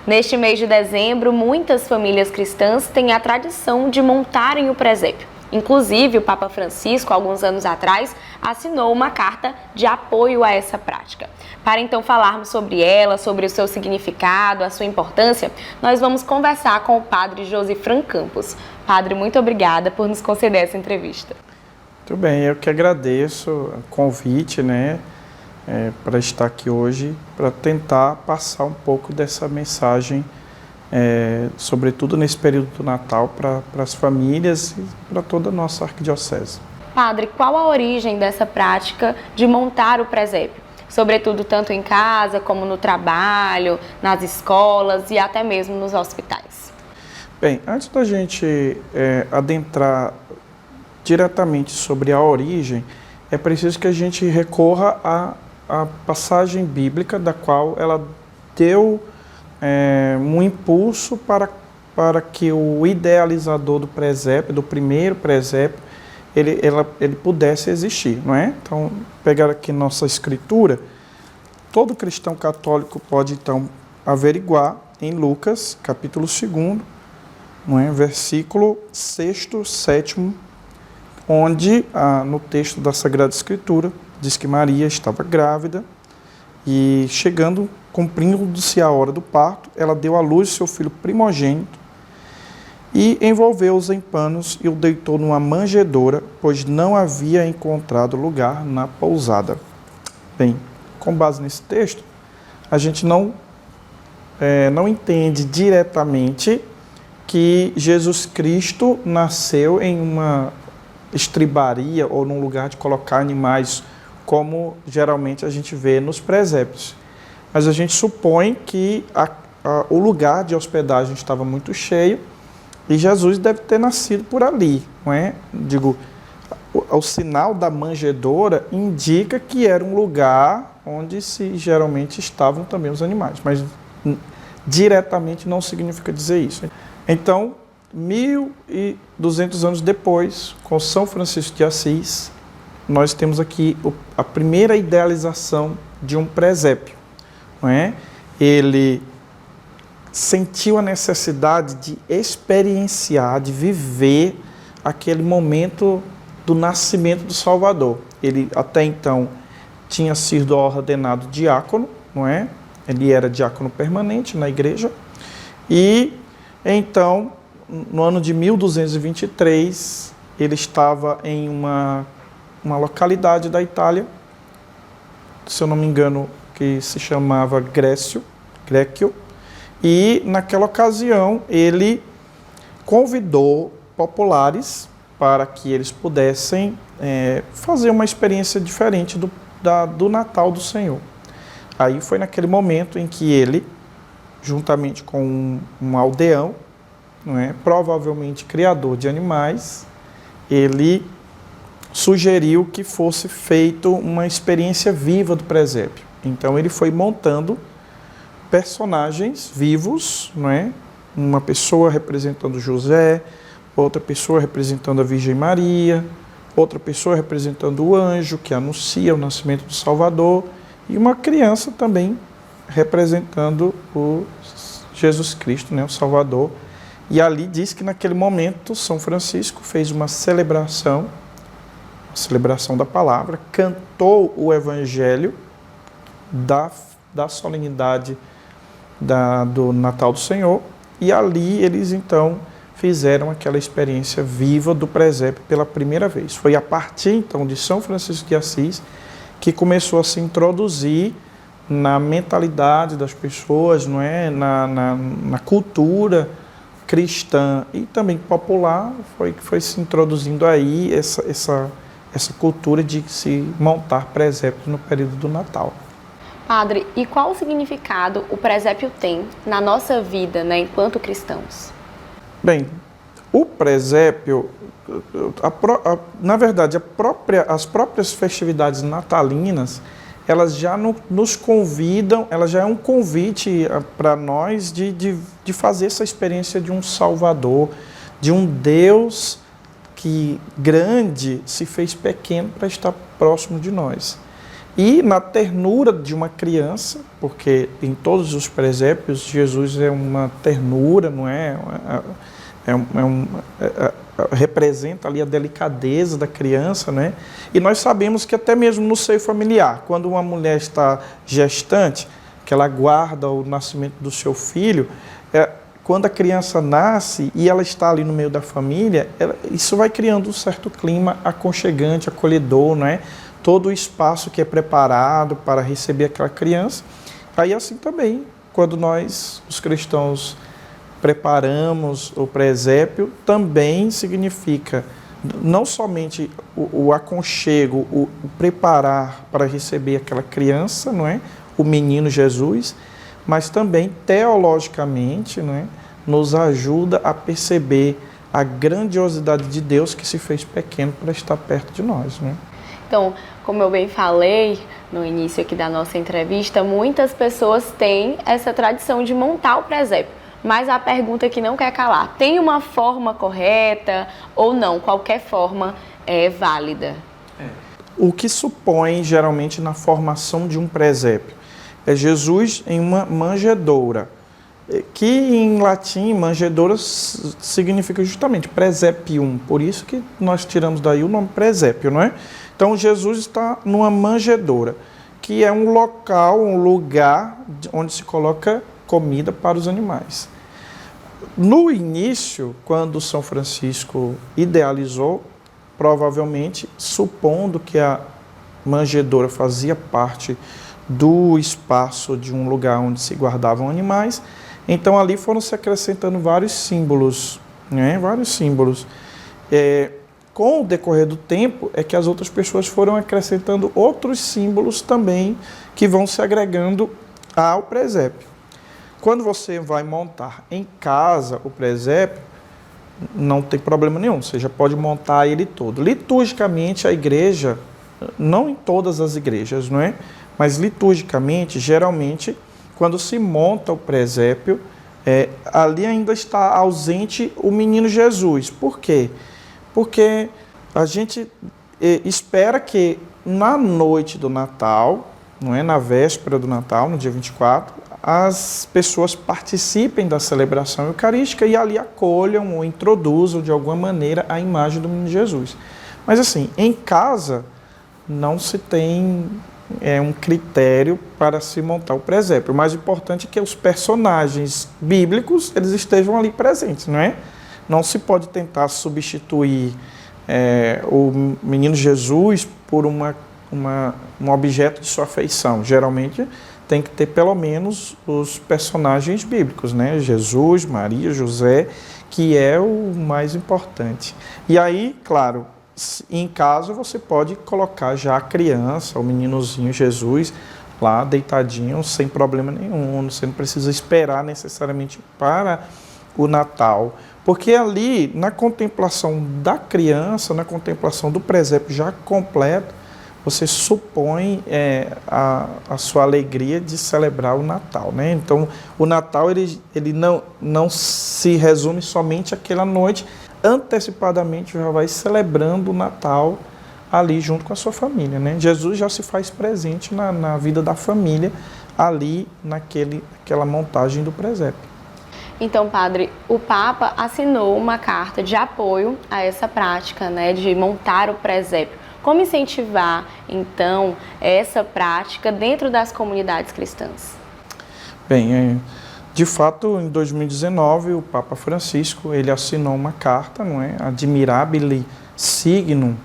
Neste mês de dezembro, muitas famílias cristãs têm a tradição de montarem o presépio. Inclusive, o Papa Francisco, alguns anos atrás, assinou uma carta de apoio a essa prática. Para então falarmos sobre ela, sobre o seu significado, a sua importância, nós vamos conversar com o Padre Josifran Campos. Padre, muito obrigada por nos conceder essa entrevista. Muito bem, eu que agradeço o convite, para estar aqui hoje, para tentar passar um pouco dessa mensagem, sobretudo nesse período do Natal, para as famílias e para toda a nossa arquidiocese. Padre, qual a origem dessa prática de montar o presépio? Sobretudo tanto em casa, como no trabalho, nas escolas e até mesmo nos hospitais. Bem, antes da gente adentrar diretamente sobre a origem, é preciso que a gente recorra à passagem bíblica, da qual ela deu um impulso para que o idealizador do presépio, do primeiro presépio, ele pudesse existir, não é? Então, pegar aqui nossa escritura, todo cristão católico pode, então, averiguar em Lucas, capítulo 2, não é? Versículo 6º, 7º, onde, no texto da Sagrada Escritura, diz que Maria estava grávida e, cumprindo-se a hora do parto, ela deu à luz seu filho primogênito e envolveu-os em panos e o deitou numa manjedoura, pois não havia encontrado lugar na pousada. Bem, com base nesse texto, a gente não entende diretamente que Jesus Cristo nasceu em uma estribaria ou num lugar de colocar animais, como geralmente a gente vê nos presépios. Mas a gente supõe que o lugar de hospedagem estava muito cheio e Jesus deve ter nascido por ali, não é? O sinal da manjedoura indica que era um lugar onde geralmente estavam também os animais, mas diretamente não significa dizer isso. Então, 1.200 anos depois, com São Francisco de Assis, nós temos aqui a primeira idealização de um presépio, não é? Ele sentiu a necessidade de experienciar, de viver aquele momento do nascimento do Salvador. Ele até então tinha sido ordenado diácono, não é? Ele era diácono permanente na igreja e então, no ano de 1223, ele estava em uma localidade da Itália, se eu não me engano, que se chamava Grécio, e naquela ocasião ele convidou populares para que eles pudessem fazer uma experiência diferente do Natal do Senhor. Aí foi naquele momento em que ele, juntamente com um aldeão, não é, provavelmente criador de animais, ele sugeriu que fosse feita uma experiência viva do presépio. Então ele foi montando personagens vivos, não é? Uma pessoa representando José, outra pessoa representando a Virgem Maria, outra pessoa representando o anjo que anuncia o nascimento do Salvador e uma criança também representando o Jesus Cristo, né, o Salvador. E ali diz que naquele momento São Francisco fez uma celebração da palavra, cantou o Evangelho da solenidade do Natal do Senhor, e ali eles então fizeram aquela experiência viva do presépio pela primeira vez. Foi a partir então de São Francisco de Assis que começou a se introduzir na mentalidade das pessoas, não é? na cultura cristã e também popular, foi se introduzindo aí essa cultura de se montar presépios no período do Natal. Padre, e qual o significado o presépio tem na nossa vida, enquanto cristãos? Bem, o presépio, na verdade, as próprias festividades natalinas, elas já nos convidam, ela já é um convite para nós de fazer essa experiência de um Salvador, de um Deus que grande se fez pequeno para estar próximo de nós. E na ternura de uma criança, porque em todos os presépios Jesus é uma ternura, não é? Representa ali a delicadeza da criança, né? E nós sabemos que até mesmo no seio familiar, quando uma mulher está gestante, que ela aguarda o nascimento do seu filho, quando a criança nasce e ela está ali no meio da família, isso vai criando um certo clima aconchegante, acolhedor, né? Todo o espaço que é preparado para receber aquela criança. Aí assim também, quando nós, os cristãos, preparamos o presépio, também significa não somente o aconchego, o preparar para receber aquela criança, não é? O menino Jesus, mas também teologicamente, não é? Nos ajuda a perceber a grandiosidade de Deus que se fez pequeno para estar perto de nós, não é? Então, como eu bem falei no início aqui da nossa entrevista, muitas pessoas têm essa tradição de montar o presépio. Mas a pergunta que não quer calar, tem uma forma correta ou não? Qualquer forma é válida? O que supõe geralmente na formação de um presépio é Jesus em uma manjedoura, que em latim manjedoura significa justamente presepium, por isso que nós tiramos daí o nome presépio, não é? Então Jesus está numa manjedoura, que é um local, um lugar onde se coloca comida para os animais. No início, quando São Francisco idealizou, provavelmente supondo que a manjedoura fazia parte do espaço de um lugar onde se guardavam animais, então ali foram se acrescentando vários símbolos, né? Vários símbolos. Com o decorrer do tempo é que as outras pessoas foram acrescentando outros símbolos também que vão se agregando ao presépio. Quando você vai montar em casa o presépio, não tem problema nenhum, você já pode montar ele todo. Liturgicamente, a igreja, não em todas as igrejas, não é? Mas liturgicamente, geralmente, quando se monta o presépio, ali ainda está ausente o menino Jesus. Por quê? Porque a gente espera que na noite do Natal, não é? Na véspera do Natal, no dia 24, as pessoas participem da celebração eucarística e ali acolham ou introduzam de alguma maneira a imagem do menino Jesus. Mas assim, em casa não se tem um critério para se montar o presépio. O mais importante é que os personagens bíblicos eles estejam ali presentes, não é? Não se pode tentar substituir o menino Jesus por um objeto de sua afeição. Geralmente tem que ter pelo menos os personagens bíblicos, né? Jesus, Maria, José, que é o mais importante. E aí, claro, em casa você pode colocar já a criança, o meninozinho Jesus, lá deitadinho, sem problema nenhum. Você não precisa esperar necessariamente para o Natal. Porque ali, na contemplação da criança, na contemplação do presépio já completo, você supõe a sua alegria de celebrar o Natal, né? Então, o Natal ele não se resume somente àquela noite, antecipadamente já vai celebrando o Natal ali junto com a sua família, né? Jesus já se faz presente na vida da família ali naquela montagem do presépio. Então, padre, o Papa assinou uma carta de apoio a essa prática, né, de montar o presépio. Como incentivar, então, essa prática dentro das comunidades cristãs? Bem, de fato, em 2019, o Papa Francisco ele assinou uma carta, não é? Admirabile Signum,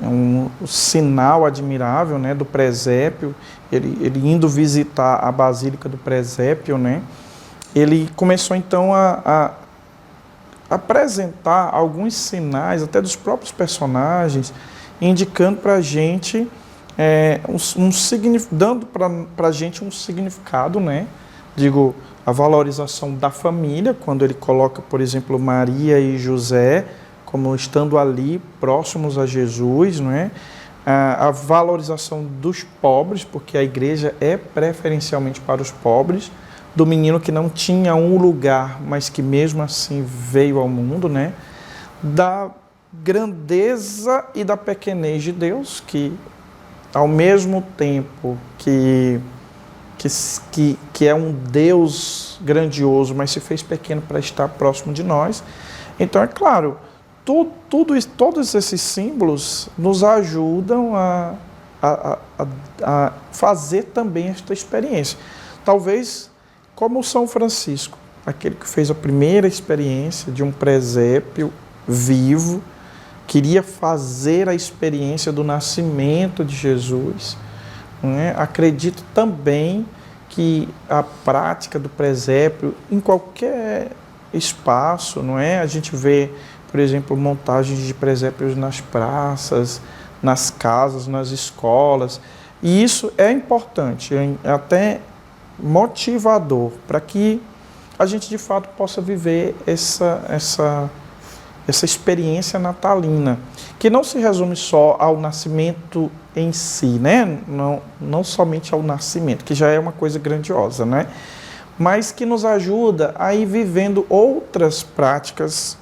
um sinal admirável, né, do presépio. Ele indo visitar a Basílica do Presépio, né? Ele começou então a apresentar alguns sinais, até dos próprios personagens, indicando para a gente, dando para a gente um significado, né? Digo, a valorização da família, quando ele coloca, por exemplo, Maria e José como estando ali próximos a Jesus, não é? A valorização dos pobres, porque a igreja é preferencialmente para os pobres, do menino que não tinha um lugar, mas que mesmo assim veio ao mundo, né? Da grandeza e da pequenez de Deus, que ao mesmo tempo que é um Deus grandioso, mas se fez pequeno para estar próximo de nós. Então, é claro, todos esses símbolos nos ajudam a fazer também esta experiência. Talvez como São Francisco, aquele que fez a primeira experiência de um presépio vivo, queria fazer a experiência do nascimento de Jesus. Não é? Acredito também que a prática do presépio em qualquer espaço, não é? A gente vê, por exemplo, montagens de presépios nas praças, nas casas, nas escolas, e isso é importante, é até motivador para que a gente de fato possa viver essa experiência natalina, que não se resume só ao nascimento em si, né? Não somente ao nascimento, que já é uma coisa grandiosa, né? Mas que nos ajuda a ir vivendo outras práticas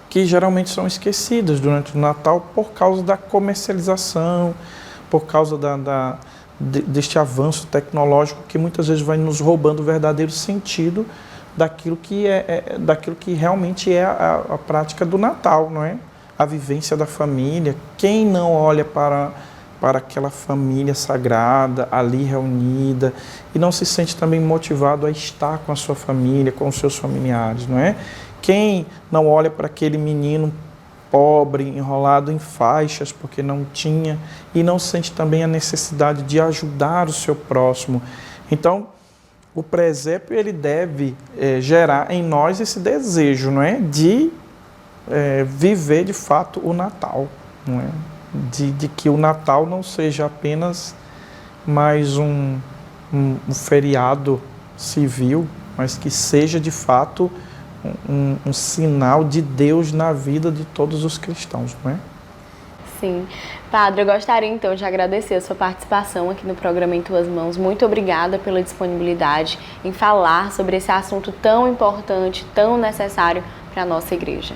que geralmente são esquecidas durante o Natal por causa da comercialização, por causa deste avanço tecnológico que muitas vezes vai nos roubando o verdadeiro sentido daquilo que realmente é a prática do Natal, não é? A vivência da família. Quem não olha para aquela família sagrada ali reunida e não se sente também motivado a estar com a sua família, com os seus familiares, não é? Quem não olha para aquele menino pobre, enrolado em faixas porque não tinha e não sente também a necessidade de ajudar o seu próximo. Então, o presépio ele deve gerar em nós esse desejo, não é? De viver de fato o Natal, não é? De que o Natal não seja apenas mais um feriado civil, mas que seja de fato um sinal de Deus na vida de todos os cristãos, não é? Sim. Padre, eu gostaria então de agradecer a sua participação aqui no programa Em Tuas Mãos. Muito obrigada pela disponibilidade em falar sobre esse assunto tão importante, tão necessário para a nossa igreja.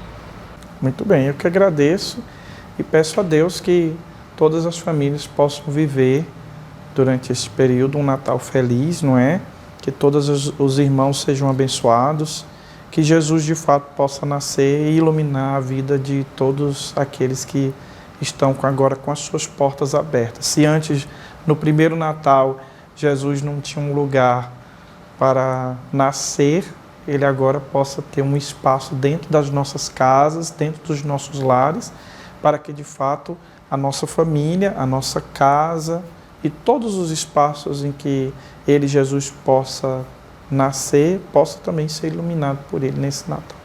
Muito bem, eu que agradeço e peço a Deus que todas as famílias possam viver durante esse período um Natal feliz, não é? Que todos os irmãos sejam abençoados, que Jesus de fato possa nascer e iluminar a vida de todos aqueles que estão agora com as suas portas abertas. Se antes, no primeiro Natal, Jesus não tinha um lugar para nascer, ele agora possa ter um espaço dentro das nossas casas, dentro dos nossos lares, para que de fato a nossa família, a nossa casa e todos os espaços em que ele, Jesus, possa nascer, possa também ser iluminado por ele nesse Natal.